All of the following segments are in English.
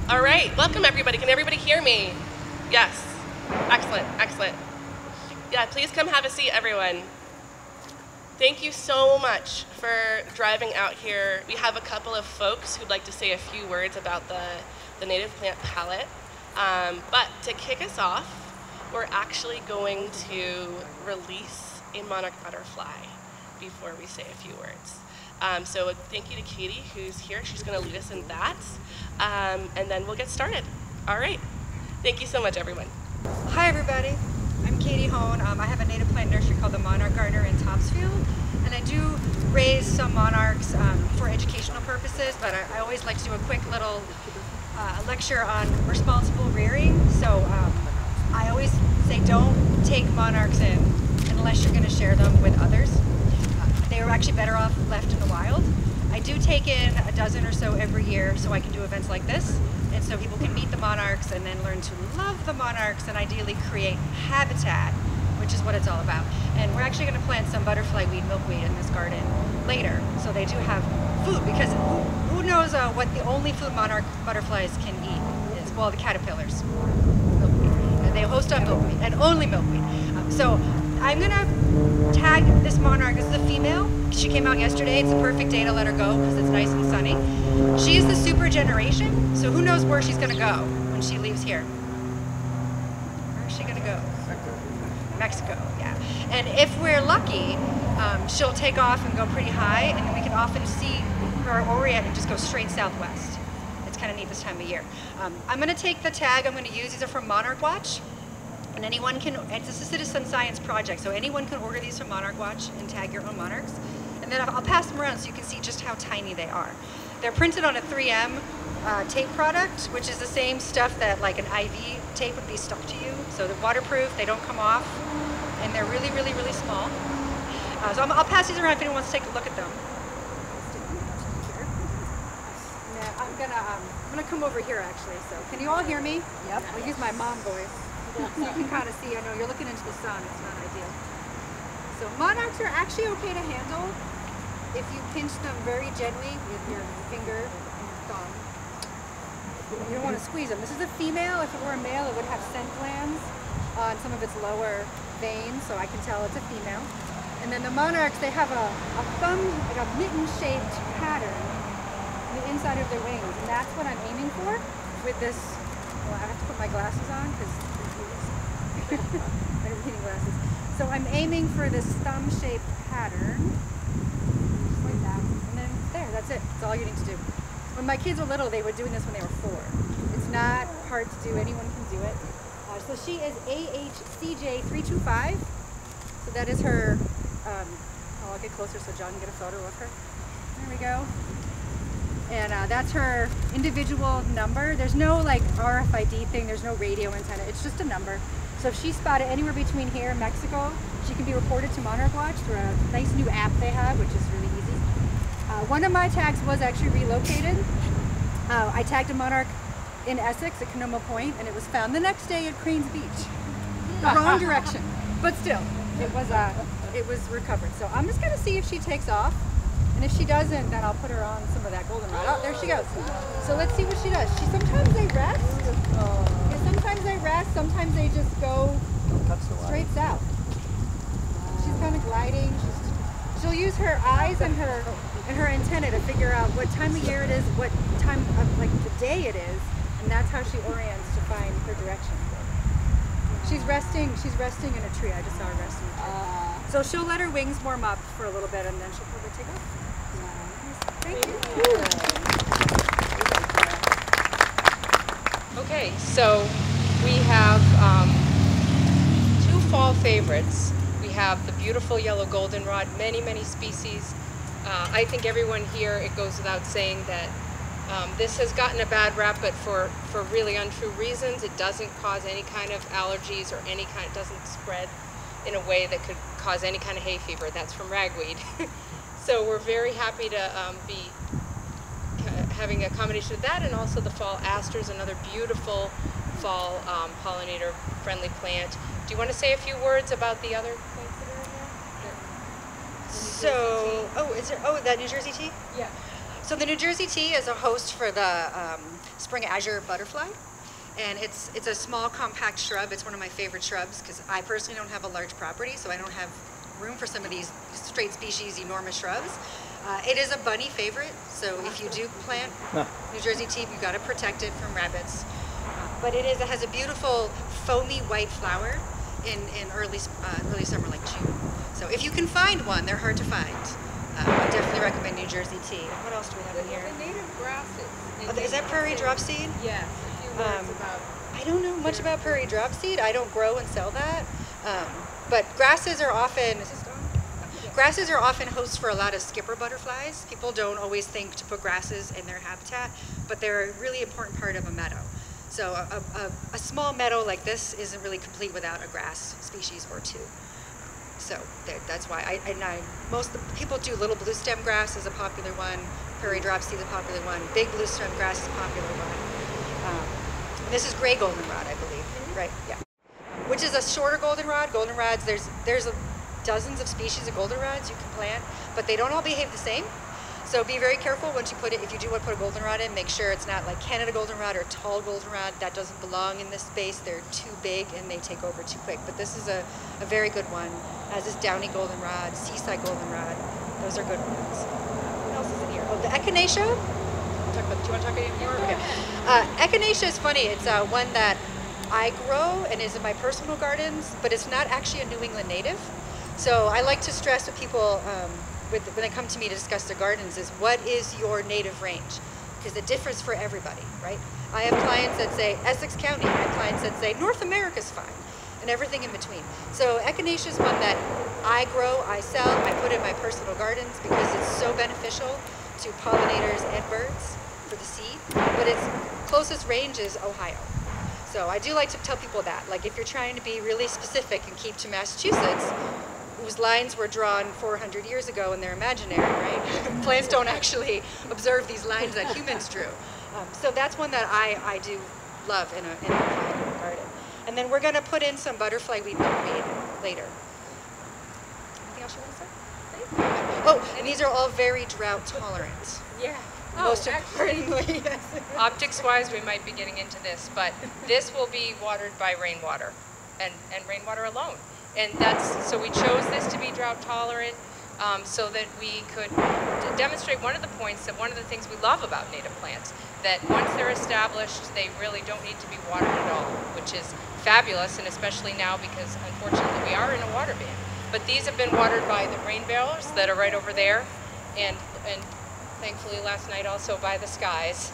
All right, welcome everybody. Can everybody hear me? Yes. Excellent, excellent. Yeah, please come have a seat, everyone. Thank you so much for driving out here. We have a couple of folks who'd like to say a few words about the native plant palette. But to kick us off, we're actually going to release a monarch butterfly before we say a few words. So thank you to Katie, who's here. She's going to lead us in that. And then we'll get started. All right. Thank you so much, everyone. Hi, everybody. I'm Katie Hone. I have a native plant nursery called the Monarch Gardener in Topsfield. And I do raise some monarchs for educational purposes, but I always like to do a quick little lecture on responsible rearing. So I always say don't take monarchs in unless you're going to share them with others. They are actually better off left in the wild. I do take in a dozen or so every year so I can do events like this, and so people can meet the monarchs and then learn to love the monarchs and ideally create habitat, which is what it's all about. And we're actually going to plant some butterfly weed, milkweed in this garden later, so they do have food, because who knows what the only food monarch butterflies can eat is, well, the caterpillars. Milkweed. And they host on milkweed, and only milkweed. So I'm going to tag this monarch. This is a female. She came out yesterday. It's the perfect day to let her go because it's nice and sunny. She's the super generation, so who knows where she's going to go when she leaves here. Where is she going to go? Mexico, yeah. And if we're lucky, she'll take off and go pretty high, and we can often see her orient and just go straight southwest. It's kind of neat this time of year. I'm going to take the tag I'm going to use. These are from Monarch Watch. And anyone can, it's a citizen science project, so anyone can order these from Monarch Watch and tag your own monarchs. And then I'll pass them around so you can see just how tiny they are. They're printed on a 3M tape product, which is the same stuff that like an IV tape would be stuck to you. So they're waterproof, they don't come off, and they're really, really, really small. So I'll pass these around if anyone wants to take a look at them. Yeah, I'm gonna come over here actually. So can you all hear me? Yep. I'll use my mom voice. So you can kind of see, I know you're looking into the sun, it's not ideal. So monarchs are actually okay to handle if you pinch them very gently with your finger and your thumb. You don't want to squeeze them. This is a female. If it were a male, it would have scent glands on some of its lower veins, so I can tell it's a female. And then the monarchs, they have a thumb, like a mitten-shaped pattern on the inside of their wings, and that's what I'm aiming for with this. Well, I have to put my glasses on because I have reading glasses. So I'm aiming for this thumb-shaped pattern, just like that, and then there, that's it. That's all you need to do. When my kids were little, they were doing this when they were 4. It's not hard to do, anyone can do it. So she is AHCJ325, so that is her, I'll get closer so John can get a photo of her. There we go. And that's her individual number. There's no like RFID thing, there's no radio antenna, it's just a number. So if she's spotted anywhere between here and Mexico, she can be reported to Monarch Watch through a nice new app they have, which is really easy. One of my tags was actually relocated. I tagged a monarch in Essex at Canoma Point, and it was found the next day at Cranes Beach. The wrong direction, but still, it was recovered. So I'm just gonna see if she takes off. And if she doesn't, then I'll put her on some of that goldenrod. Oh, there she goes. So let's see what she does. Sometimes they rest. Yeah, sometimes they rest. Sometimes they just go straight south. She's kind of gliding. She'll use her eyes and her antenna to figure out what time of year it is, what time of like the day it is, and that's how she orients to find her direction. She's resting. She's resting in a tree. I just saw her resting in a tree. So she'll let her wings warm up for a little bit, and then she'll probably take off. Thank you. Okay, so we have 2 fall favorites. We have the beautiful yellow goldenrod, many, many species. I think everyone here, it goes without saying that this has gotten a bad rap, but for really untrue reasons. It doesn't cause any kind of allergies or any kind, it doesn't spread in a way that could cause any kind of hay fever. That's from ragweed. So we're very happy to be having a combination of that, and also the fall asters, another beautiful fall pollinator-friendly plant. Do you want to say a few words about the other plants that are in there? So, that New Jersey tea? Yeah. So the New Jersey tea is a host for the spring azure butterfly. And it's a small compact shrub. It's one of my favorite shrubs because I personally don't have a large property, so I don't have room for some of these straight species enormous shrubs. It is a bunny favorite, so if you do plant New Jersey tea, you've got to protect it from rabbits. But it has a beautiful foamy white flower in early summer, like June. So if you can find one, they're hard to find. I definitely recommend New Jersey tea. What else do we have in here? The native grasses. Is that prairie dropseed? Yes. A few words about. I don't know much about prairie dropseed. I don't grow and sell that. But grasses are often hosts for a lot of skipper butterflies. People don't always think to put grasses in their habitat, but they're a really important part of a meadow. So a small meadow like this isn't really complete without a grass species or two. So that's why most people do little blue stem grass is a popular one. Prairie dropseed is a popular one. Big blue stem grass is a popular one. This is gray goldenrod, I believe, right? Yeah. Which is a shorter goldenrod. Goldenrods, there's dozens of species of goldenrods you can plant, but they don't all behave the same. So be very careful once you if you do want to put a goldenrod in, make sure it's not like Canada goldenrod or tall goldenrod. That doesn't belong in this space. They're too big and they take over too quick. But this is a very good one, as is downy goldenrod, seaside goldenrod. Those are good ones. What else is in here? Oh, the echinacea. Do you want to talk any more? Okay. Echinacea is funny. It's one that I grow and is in my personal gardens, but it's not actually a New England native. So I like to stress with people when they come to me to discuss their gardens is what is your native range? Because it differs for everybody, right? I have clients that say Essex County. I have clients that say North America's fine, and everything in between. So echinacea is one that I grow, I sell, I put in my personal gardens because it's so beneficial to pollinators and birds for the seed. But its closest range is Ohio. So I do like to tell people that, like if you're trying to be really specific and keep to Massachusetts, whose lines were drawn 400 years ago and they're imaginary, right? Plants don't actually observe these lines that humans drew. So that's one that I do love in a garden. And then we're going to put in some butterfly weed milkweed later. Anything else you want to say? Oh, and these are all very drought tolerant. Yeah. Most importantly, yes. Optics-wise, we might be getting into this, but this will be watered by rainwater and rainwater alone. And so we chose this to be drought tolerant so that we could demonstrate one of the points that one of the things we love about native plants, that once they're established, they really don't need to be watered at all, which is fabulous, and especially now because unfortunately we are in a water ban. But these have been watered by the rain barrels that are right over there, and thankfully last night also by the skies.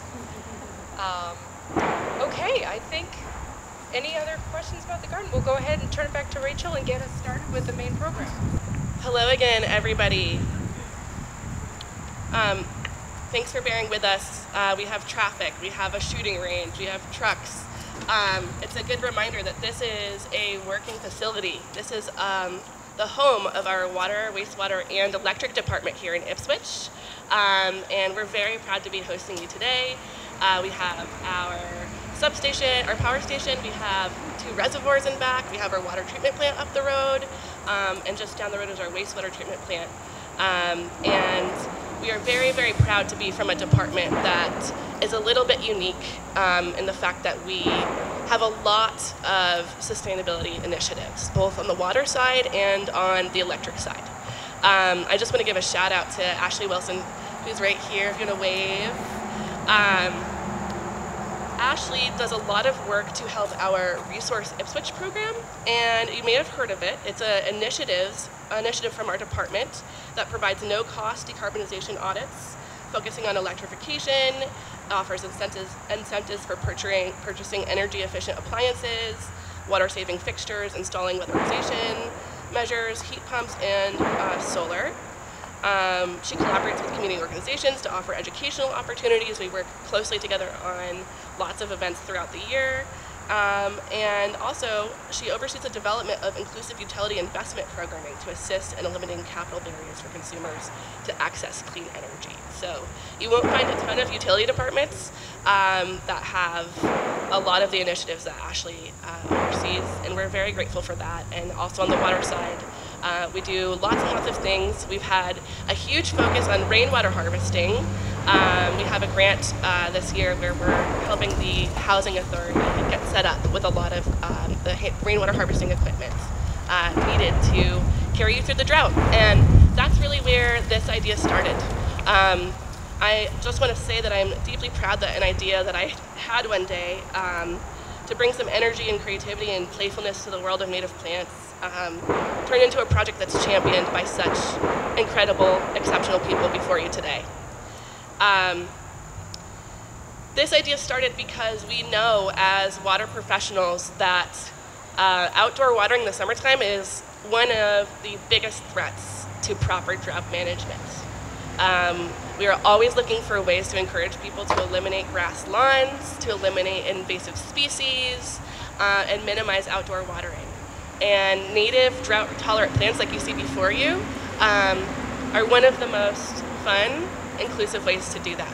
Okay, I think. Any other questions about the garden? We'll go ahead and turn it back to Rachel and get us started with the main program. Hello again, everybody. Thanks for bearing with us. We have traffic, we have a shooting range, we have trucks. It's a good reminder that this is a working facility. This is the home of our water, wastewater, and electric department here in Ipswich. And we're very proud to be hosting you today. We have our substation, our power station, we have 2 reservoirs in back, we have our water treatment plant up the road, and just down the road is our wastewater treatment plant. And we are very, very proud to be from a department that is a little bit unique in the fact that we have a lot of sustainability initiatives, both on the water side and on the electric side. I just want to give a shout out to Ashley Wilson, who's right here, if you're gonna wave. Ashley does a lot of work to help our Resource Ipswich program, and you may have heard of it. It's an initiative from our department that provides no-cost decarbonization audits, focusing on electrification, offers incentives for purchasing energy-efficient appliances, water-saving fixtures, installing weatherization measures, heat pumps, and solar. She collaborates with community organizations to offer educational opportunities. We work closely together on lots of events throughout the year. And also, she oversees the development of inclusive utility investment programming to assist in eliminating capital barriers for consumers to access clean energy. So you won't find a ton of utility departments that have a lot of the initiatives that Ashley oversees, and we're very grateful for that. And also on the water side, we do lots and lots of things. We've had a huge focus on rainwater harvesting We have a grant this year where we're helping the Housing Authority get set up with a lot of the rainwater harvesting equipment needed to carry you through the drought. And that's really where this idea started. I just want to say that I'm deeply proud that an idea that I had one day to bring some energy and creativity and playfulness to the world of native plants turned into a project that's championed by such incredible, exceptional people before you today. This idea started because we know as water professionals that outdoor watering in the summertime is one of the biggest threats to proper drought management. We are always looking for ways to encourage people to eliminate grass lawns, to eliminate invasive species, and minimize outdoor watering. And native drought-tolerant plants like you see before you are one of the most fun, inclusive ways to do that.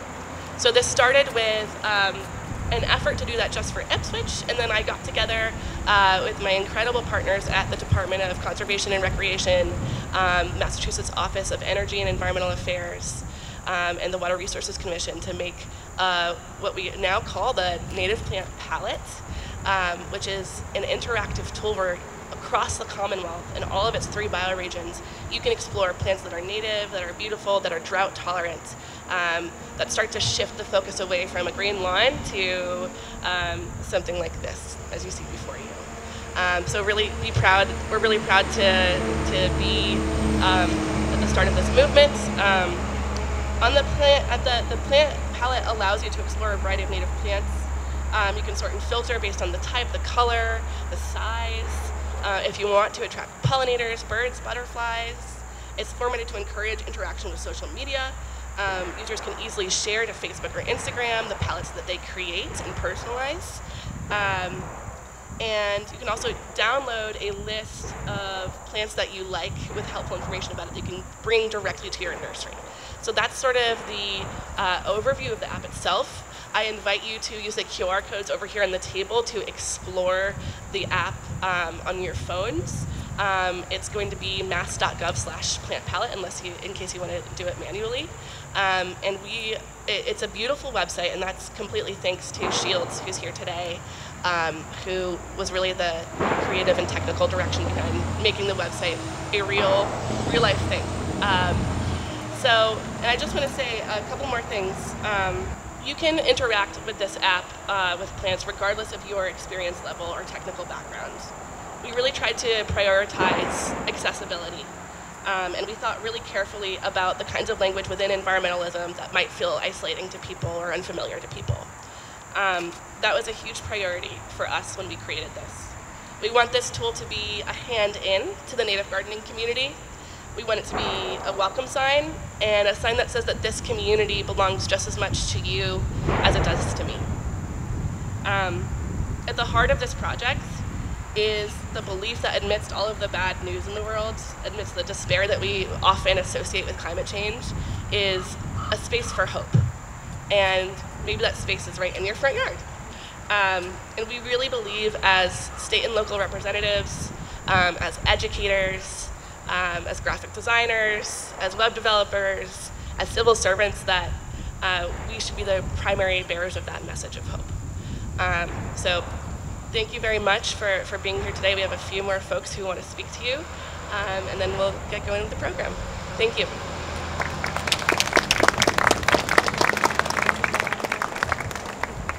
So this started with an effort to do that just for Ipswich, and then I got together with my incredible partners at the Department of Conservation and Recreation, Massachusetts Office of Energy and Environmental Affairs, and the Water Resources Commission to make what we now call the Native Plant Palette, which is an interactive tool where across the Commonwealth in all of its 3 bioregions, you can explore plants that are native, that are beautiful, that are drought tolerant, that start to shift the focus away from a green lawn to something like this, as you see before you. So we're really proud to be at the start of this movement. The plant palette allows you to explore a variety of native plants. You can sort and filter based on the type, the color, the size. If you want to attract pollinators, birds, butterflies, it's formatted to encourage interaction with social media. Users can easily share to Facebook or Instagram the palettes that they create and personalize. And you can also download a list of plants that you like with helpful information about it that you can bring directly to your nursery. So that's sort of the overview of the app itself. I invite you to use the QR codes over here on the table to explore the app on your phones. It's going to be mass.gov/plantpalette in case you want to do it manually. And it's a beautiful website, and that's completely thanks to Shields, who's here today, who was really the creative and technical direction behind making the website a real life thing. And I just want to say a couple more things. You can interact with this app with plants regardless of your experience level or technical background. We really tried to prioritize accessibility, and we thought really carefully about the kinds of language within environmentalism that might feel isolating to people or unfamiliar to people. That was a huge priority for us when we created this. We want this tool to be a hand in to the native gardening community. We want it to be a welcome sign and a sign that says that this community belongs just as much to you as it does to me. At the heart of this project is the belief that amidst all of the bad news in the world, amidst the despair that we often associate with climate change, is a space for hope. And maybe that space is right in your front yard. And we really believe as state and local representatives, as educators, as graphic designers, as web developers, as civil servants, that we should be the primary bearers of that message of hope. So thank you very much for being here today. We have a few more folks who want to speak to you, and then we'll get going with the program. Thank you.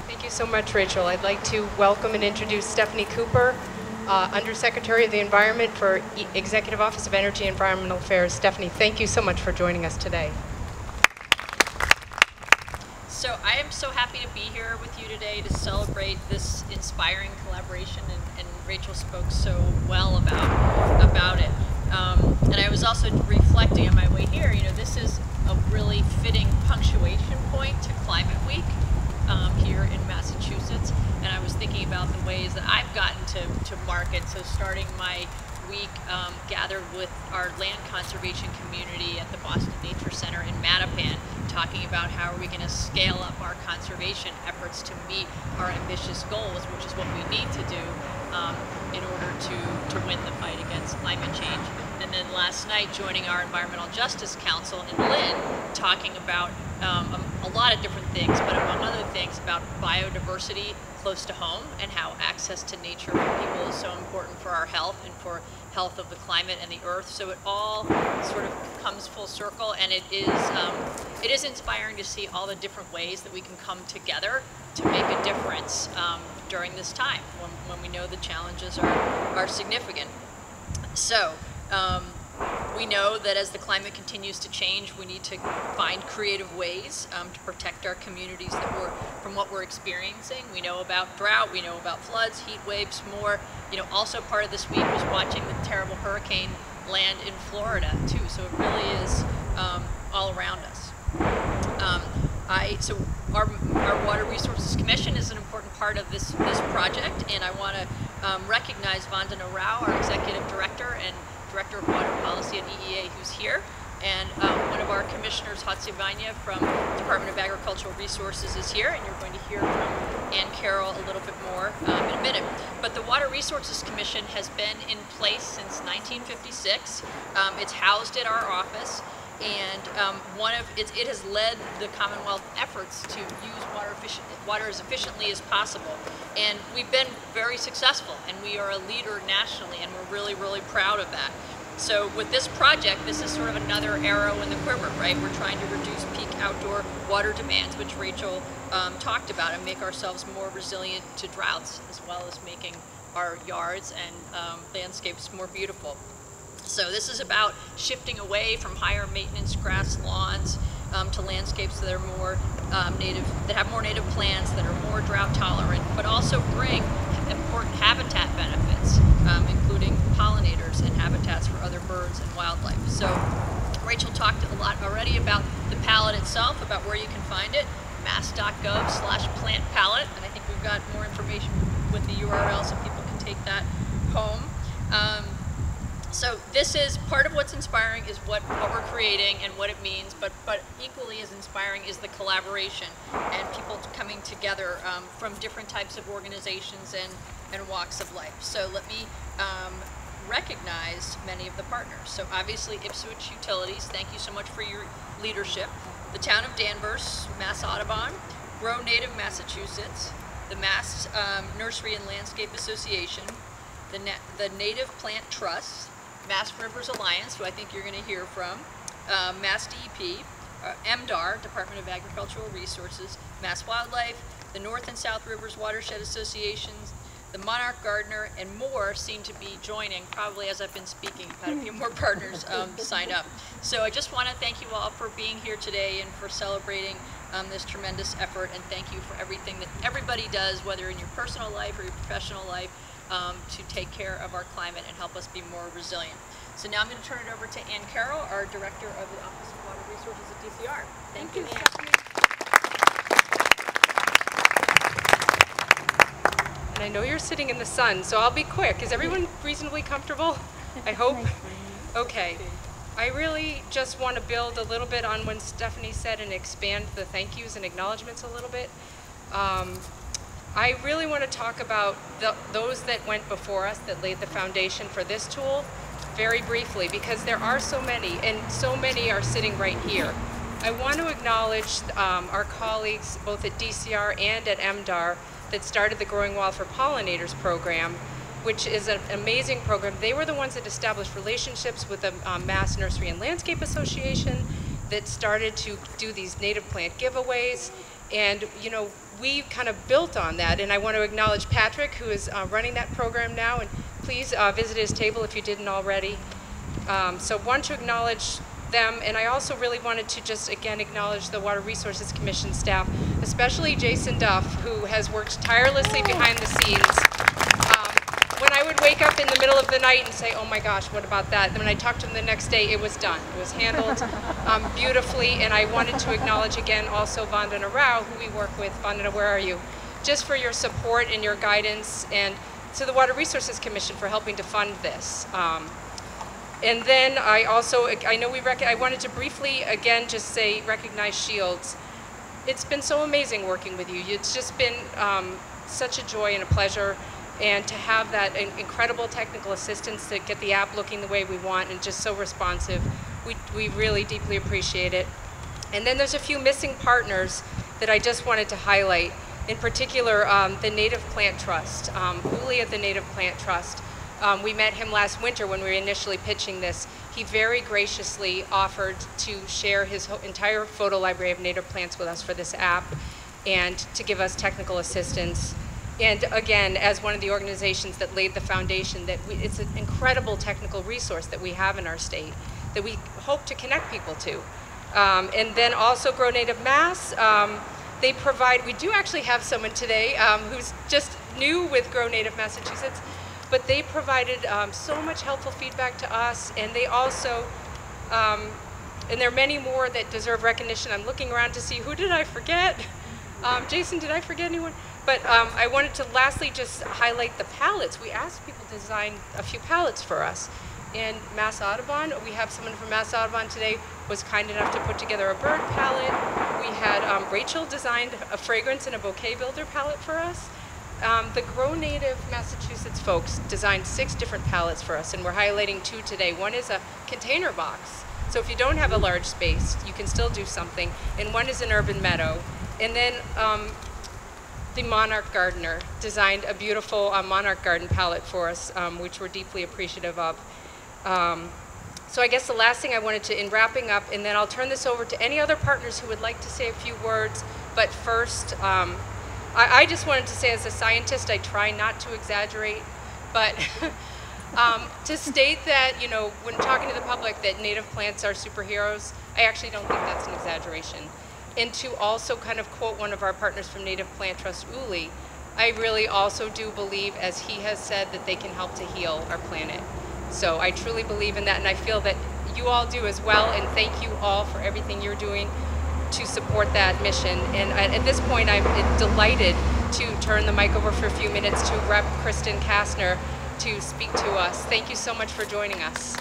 Thank you so much, Rachel. I'd like to welcome and introduce Stephanie Cooper, Undersecretary of the Environment for Executive Office of Energy and Environmental Affairs. Stephanie, thank you so much for joining us today. So I am so happy to be here with you today to celebrate this inspiring collaboration, and Rachel spoke so well about it. And I was also reflecting on my way here, this is a really fitting punctuation point to Climate Week here in Massachusetts. And I was thinking about the ways that I've gotten to market. So starting my week gathered with our land conservation community at the Boston Nature Center in Mattapan, talking about how are we going to scale up our conservation efforts to meet our ambitious goals, which is what we need to do in order to win the fight against climate change. And then last night joining our Environmental Justice Council in Lynn, talking about a lot of different things, but among other things about biodiversity close to home and how access to nature for people is so important for our health and for health of the climate and the earth. So it all sort of comes full circle, and it is inspiring to see all the different ways that we can come together to make a difference during this time when we know the challenges are significant. So we know that as the climate continues to change, we need to find creative ways to protect our communities from what we're experiencing. We know about drought, we know about floods, heat waves, more. Also part of this week was watching the terrible hurricane land in Florida too. So it really is all around us. So our Water Resources Commission is an important part of this project, and I want to recognize Vandana Rao, our Executive Director and Director of Water Policy at EEA, who's here, and one of our commissioners, Hatsi Vanya from Department of Agricultural Resources, is here, and you're going to hear from Ann Carroll a little bit more in a minute. But the Water Resources Commission has been in place since 1956. It's housed at our office, and it has led the Commonwealth efforts to use water as efficiently as possible. And we've been very successful, and we are a leader nationally, and we're really, really proud of that. So with this project, this is sort of another arrow in the quiver, right? We're trying to reduce peak outdoor water demands, which Rachel talked about, and make ourselves more resilient to droughts, as well as making our yards and landscapes more beautiful. So this is about shifting away from higher maintenance grass lawns to landscapes that are more native, that have more native plants, that are more drought tolerant, but also bring important habitat benefits, including pollinators and habitats for other birds and wildlife. So Rachel talked a lot already about the palette itself, about where you can find it, mass.gov/plant palette, and I think we've got more information with the URL so people can take that home. So this is part of what's inspiring is what we're creating and what it means, but equally as inspiring is the collaboration and people coming together from different types of organizations and walks of life. So let me recognize many of the partners. So obviously Ipswich Utilities, thank you so much for your leadership. The Town of Danvers, Mass Audubon, Grow Native Massachusetts, the Mass Nursery and Landscape Association, the Native Plant Trust, Mass Rivers Alliance, who I think you're going to hear from, Mass DEP, MDAR, Department of Agricultural Resources, Mass Wildlife, the North and South Rivers Watershed Associations, the Monarch Gardener, and more seem to be joining, probably as I've been speaking. I've had a few more partners sign up. So I just want to thank you all for being here today and for celebrating this tremendous effort, and thank you for everything that everybody does, whether in your personal life or your professional life, to take care of our climate and help us be more resilient. So now I'm going to turn it over to Ann Carroll, our Director of the Office of Water Resources at DCR. Thank you, Ann. And I know you're sitting in the sun, so I'll be quick. Is everyone reasonably comfortable? I hope. Okay. I really just want to build a little bit on what Stephanie said and expand the thank yous and acknowledgments a little bit. I really want to talk about those that went before us that laid the foundation for this tool very briefly, because there are so many, and so many are sitting right here. I want to acknowledge our colleagues both at DCR and at MDAR that started the Growing Wild for Pollinators program, which is an amazing program. They were the ones that established relationships with the Mass Nursery and Landscape Association, that started to do these native plant giveaways, and we kind of built on that. And I want to acknowledge Patrick, who is running that program now, and please visit his table if you didn't already. So I want to acknowledge them, and I also really wanted to just again acknowledge the Water Resources Commission staff, especially Jason Duff, who has worked tirelessly behind the scenes. When I would wake up in the middle of the night and say, oh my gosh, what about that? And when I talked to him the next day, it was done. It was handled beautifully, and I wanted to acknowledge again also Vandana Rao, who we work with. Vandana, where are you? Just for your support and your guidance, and to the Water Resources Commission for helping to fund this. And then I also, I wanted to briefly again just say, recognize Shields. It's been so amazing working with you. It's just been such a joy and a pleasure. And to have that incredible technical assistance to get the app looking the way we want and just so responsive, we really deeply appreciate it. And then there's a few missing partners that I just wanted to highlight. In particular, the Native Plant Trust. Uli at the Native Plant Trust. We met him last winter when we were initially pitching this. He very graciously offered to share his entire photo library of native plants with us for this app and to give us technical assistance. And again, as one of the organizations that laid the foundation, it's an incredible technical resource that we have in our state that we hope to connect people to. And then also Grow Native Mass. They provide, we do actually have someone today who's just new with Grow Native Massachusetts, but they provided so much helpful feedback to us, and they also, and there are many more that deserve recognition. I'm looking around to see who did I forget? Jason, did I forget anyone? But I wanted to lastly just highlight the palettes. We asked people to design a few palettes for us. And Mass Audubon, we have someone from Mass Audubon today, was kind enough to put together a bird palette. We had Rachel designed a fragrance and a bouquet builder palette for us. The Grow Native Massachusetts folks designed 6 different palettes for us, and we're highlighting 2 today. One is a container box, so if you don't have a large space, you can still do something. And one is an urban meadow. And then the Monarch Gardener designed a beautiful Monarch Garden palette for us, which we're deeply appreciative of. So I guess the last thing I wanted to, in wrapping up, and then I'll turn this over to any other partners who would like to say a few words, but first, I just wanted to say as a scientist, I try not to exaggerate, but to state that, you know, when talking to the public that native plants are superheroes, I actually don't think that's an exaggeration. And to also kind of quote one of our partners from Native Plant Trust, Uli, I really also do believe, as he has said, that they can help to heal our planet. So I truly believe in that, and I feel that you all do as well, and thank you all for everything you're doing to support that mission. And at this point, I'm delighted to turn the mic over for a few minutes to Rep. Kristen Kastner to speak to us. Thank you so much for joining us.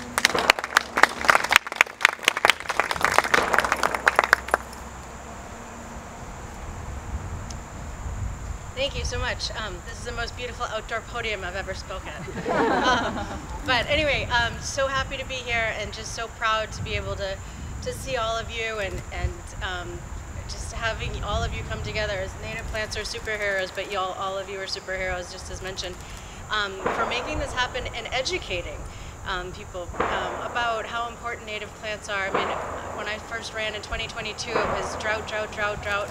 Thank you so much. This is the most beautiful outdoor podium I've ever spoken at. But anyway, so happy to be here and just so proud to be able to see all of you and just having all of you come together. As native plants are superheroes, but all of you are superheroes, just as mentioned, for making this happen and educating people about how important native plants are. I mean, when I first ran in 2022, it was drought, drought, drought, drought.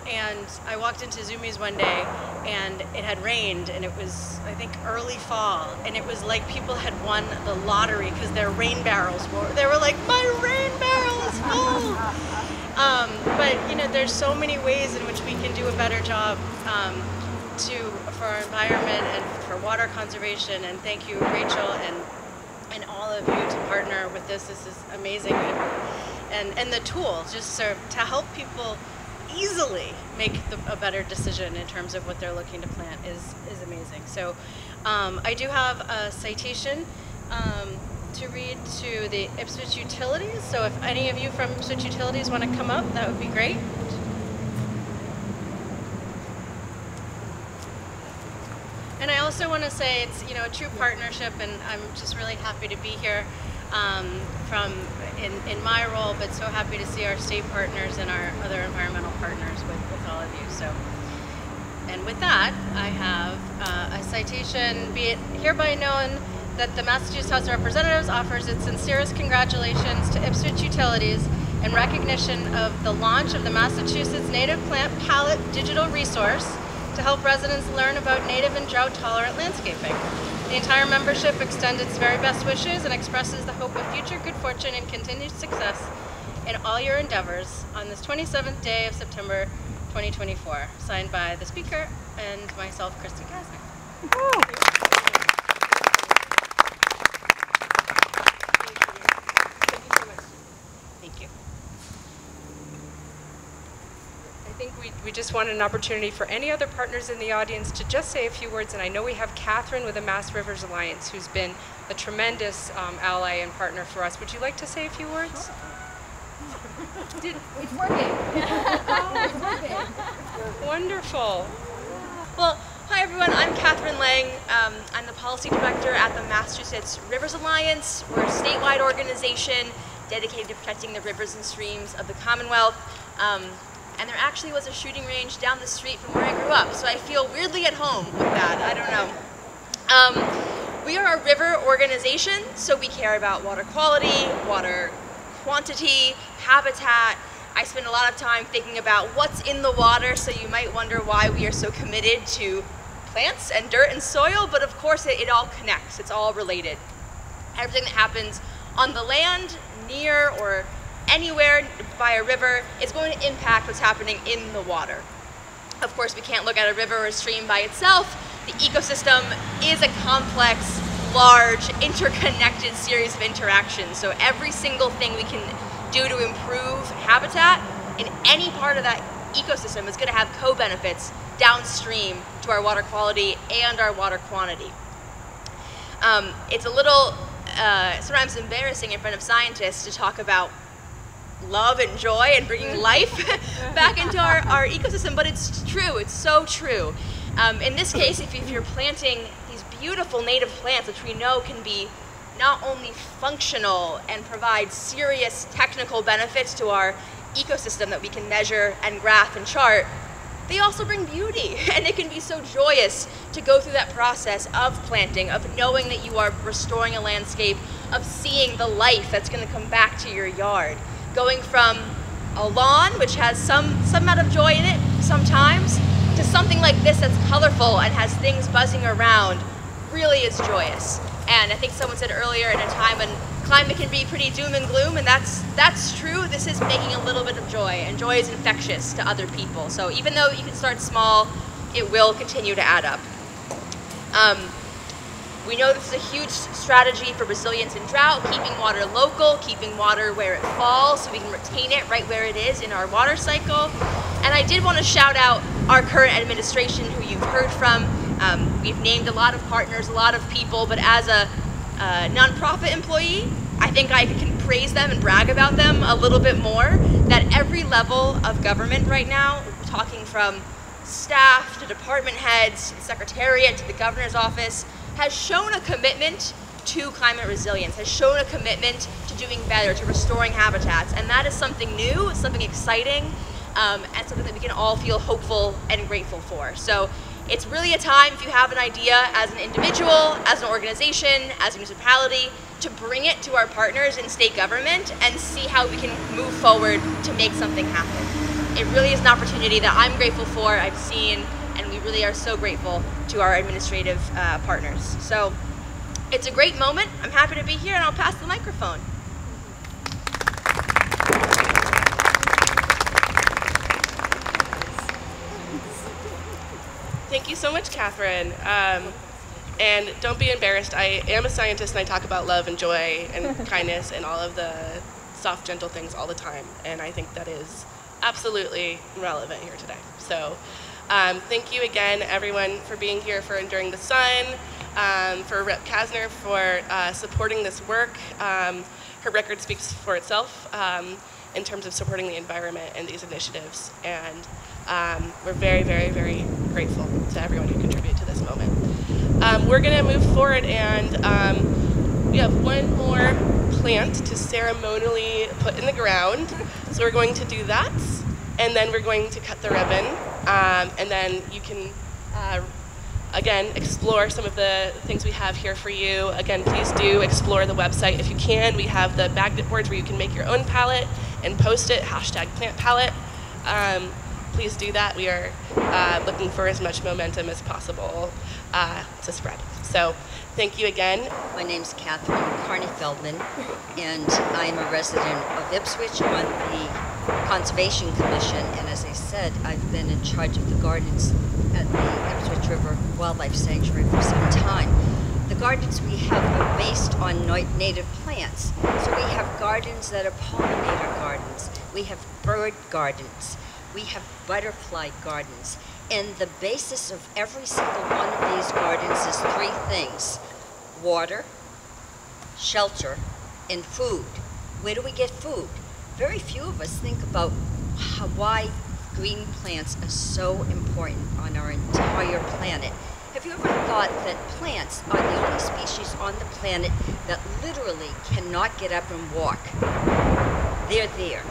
And I walked into Zoomies one day and it had rained, and it was, I think, early fall, and it was like people had won the lottery because their rain barrels they were like, my rain barrel is full. But you know, there's so many ways in which we can do a better job for our environment and for water conservation. And thank you, Rachel, and all of you to partner with this. This is amazing. And the tool just to help people easily make a better decision in terms of what they're looking to plant is amazing. So I do have a citation to read to the Ipswich Utilities. So if any of you from Ipswich Utilities want to come up, that would be great. And I also want to say it's, you know, a true partnership, and I'm just really happy to be here in my role, but so happy to see our state partners and our other environmental partners with all of you. So, and with that, I have a citation. Be it hereby known that the Massachusetts House of Representatives offers its sincerest congratulations to Ipswich Utilities in recognition of the launch of the Massachusetts Native Plant Palette digital resource to help residents learn about native and drought-tolerant landscaping. The entire membership extends its very best wishes and expresses the hope of future good fortune and continued success in all your endeavors on this 27th day of September 2024. Signed by the Speaker and myself, Kristen Kastner. I think we just wanted an opportunity for any other partners in the audience to just say a few words, and I know we have Catherine with the Mass Rivers Alliance, who's been a tremendous ally and partner for us. Would you like to say a few words? It's working. It's working. Wonderful. Well, hi everyone, I'm Catherine Lang. I'm the Policy Director at the Massachusetts Rivers Alliance. We're a statewide organization. dedicated to protecting the rivers and streams of the Commonwealth. And there actually was a shooting range down the street from where I grew up, so I feel weirdly at home with that. I don't know. We are a river organization, so we care about water quality, water quantity, habitat. I spend a lot of time thinking about what's in the water, so you might wonder why we are so committed to plants and dirt and soil, but of course it all connects, it's all related. Everything that happens on the land, near or anywhere by a river is going to impact what's happening in the water. Of course, we can't look at a river or a stream by itself. The ecosystem is a complex, large, interconnected series of interactions. So every single thing we can do to improve habitat in any part of that ecosystem is going to have co-benefits downstream to our water quality and our water quantity. It's a little sometimes embarrassing in front of scientists to talk about love and joy and bringing life back into our ecosystem, but it's true, it's so true. In this case, if you're planting these beautiful native plants, which we know can be not only functional and provide serious technical benefits to our ecosystem that we can measure and graph and chart, they also bring beauty, and it can be so joyous to go through that process of planting, of knowing that you are restoring a landscape, of seeing the life that's going to come back to your yard. Going from a lawn, which has some amount of joy in it sometimes, to something like this that's colorful and has things buzzing around, really is joyous. And I think someone said earlier, in a time when climate can be pretty doom and gloom, and that's true, this is making a little bit of joy, and joy is infectious to other people. So even though you can start small, it will continue to add up. We know this is a huge strategy for resilience in drought, keeping water local, keeping water where it falls so we can retain it right where it is in our water cycle. And I did want to shout out our current administration, who you've heard from. We've named a lot of partners, a lot of people, but as a nonprofit employee, I think I can praise them and brag about them a little bit more, that every level of government right now, talking from staff to department heads, to the secretariat, to the governor's office, has shown a commitment to climate resilience, has shown a commitment to doing better, to restoring habitats. And that is something new, something exciting, and something that we can all feel hopeful and grateful for. So it's really a time, if you have an idea as an individual, as an organization, as a municipality, to bring it to our partners in state government and see how we can move forward to make something happen. It really is an opportunity that I'm grateful for, I've seen, and we really are so grateful to our administrative partners. So it's a great moment. I'm happy to be here, and I'll pass the microphone. Thank you so much, Catherine. And don't be embarrassed. I am a scientist, and I talk about love and joy and kindness and all of the soft, gentle things all the time. And I think that is absolutely relevant here today. So thank you again, everyone, for being here, for enduring the sun, for Rep. Kasner for supporting this work. Her record speaks for itself in terms of supporting the environment and these initiatives. And we're very, very, very grateful to everyone who contributed to this moment. We're going to move forward, and we have one more plant to ceremonially put in the ground. So we're going to do that, and then we're going to cut the ribbon, and then you can, again, explore some of the things we have here for you. Again, please do explore the website if you can. We have the magnet boards where you can make your own palette and post it, #plantpalette. Please do that. We are looking for as much momentum as possible to spread. So thank you again. My name's Catherine Carney-Feldman, and I'm a resident of Ipswich on the Conservation Commission. And as I said, I've been in charge of the gardens at the Ipswich River Wildlife Sanctuary for some time. The gardens we have are based on native plants. So we have gardens that are pollinator gardens. We have bird gardens. We have butterfly gardens. And the basis of every single one of these gardens is three things: water, shelter, and food. Where do we get food? Very few of us think about why green plants are so important on our entire planet. Have you ever thought thought that plants are the only species on the planet that literally cannot get up and walk. They're there,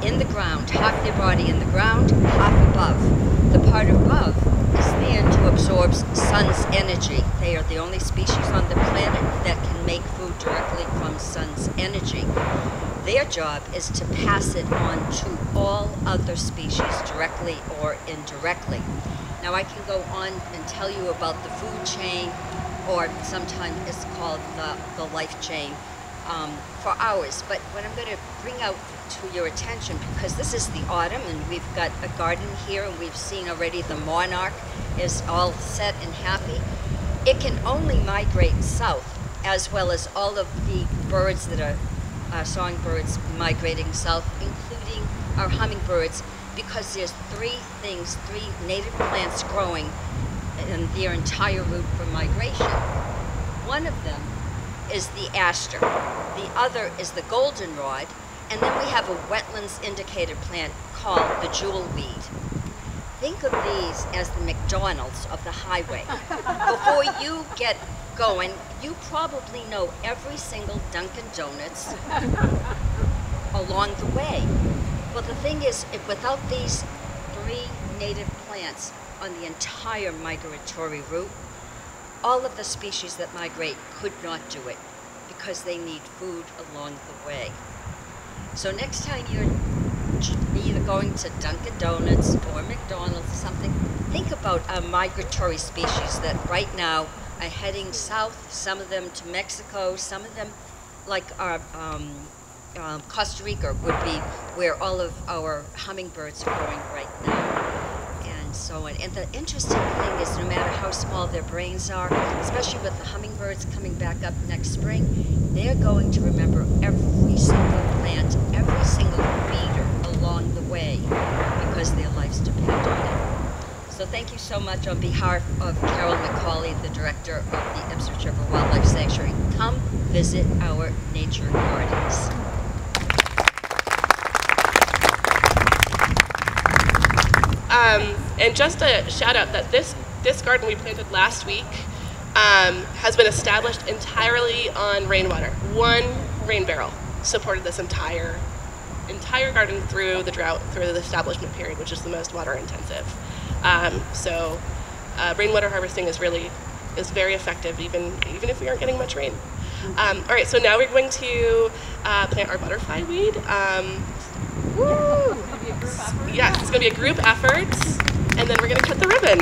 in the ground, half their body in the ground, half above. The part above is there to absorb sun's energy. They are the only species on the planet that can make food directly from sun's energy. Their job is to pass it on to all other species, directly or indirectly. Now I can go on and tell you about the food chain, or sometimes it's called the life chain, for hours. But what I'm going to bring out to your attention, because this is the autumn and we've got a garden here and we've seen already the monarch is all set and happy. It can only migrate south, as well as all of the birds that are songbirds migrating south, including our hummingbirds, because there's three native plants growing in their entire route for migration. One of them is the aster, the other is the goldenrod, and then we have a wetlands indicator plant called the jewelweed. Think of these as the McDonald's of the highway. Before you get going, you probably know every single Dunkin' Donuts along the way. Well, the thing is, without these three native plants on the entire migratory route, all of the species that migrate could not do it because they need food along the way. So next time you're either going to Dunkin' Donuts or McDonald's or something, think about a migratory species that right now are heading south, some of them to Mexico, some of them like our Costa Rica would be where all of our hummingbirds are going right now, and so on. And the interesting thing is, no matter how small their brains are, especially with the hummingbirds coming back up next spring, they're going to remember every single plant, every single feeder along the way, because their lives depend on it. So thank you so much on behalf of Carol McCauley, the director of the Ipswich River Wildlife Sanctuary. Come visit our nature gardens. And just a shout out that this garden we planted last week has been established entirely on rainwater. One rain barrel supported this entire garden through the drought, through the establishment period, which is the most water intensive. So rainwater harvesting is very effective, even if we aren't getting much rain. All right, so now we're going to plant our butterfly weed. Yes, it's going to be a group effort, and then we're going to cut the ribbon.